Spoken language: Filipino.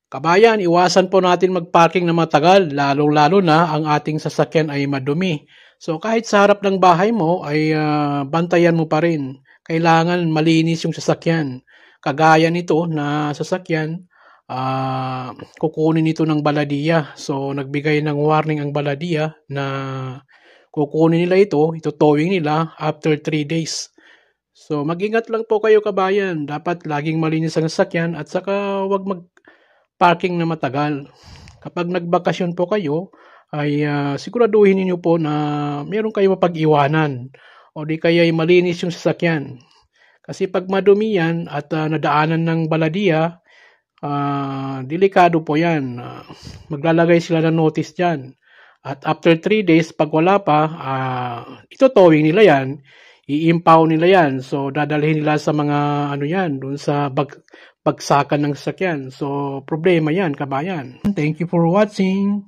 Kabayan, iwasan po natin mag-parking na matagal, lalong-lalo na ang ating sasakyan ay madumi. So kahit sa harap ng bahay mo ay bantayan mo pa rin. Kailangan malinis yung sasakyan. Kagaya nito na sasakyan, kukunin ito ng baladiya. So nagbigay ng warning ang baladiya na kukunin nila ito towing nila after 3 days. So mag-ingat lang po kayo kabayan. Dapat laging malinis ang sasakyan at saka wag parking na matagal. Kapag nagbakasyon po kayo, ay siguraduhin niyo po na meron kayong mapag-iwanan o di kaya ay malinis yung sasakyan. Kasi pag madumi yan at nadaanan ng baladiya, delikado po yan. Maglalagay sila ng notice dyan. At after 3 days, pag wala pa, ito towing nila yan. I-impound nila yan. So, dadalhin nila sa mga, doon sa bagsakan ng sasakyan. So, problema yan, kabayan. Thank you for watching.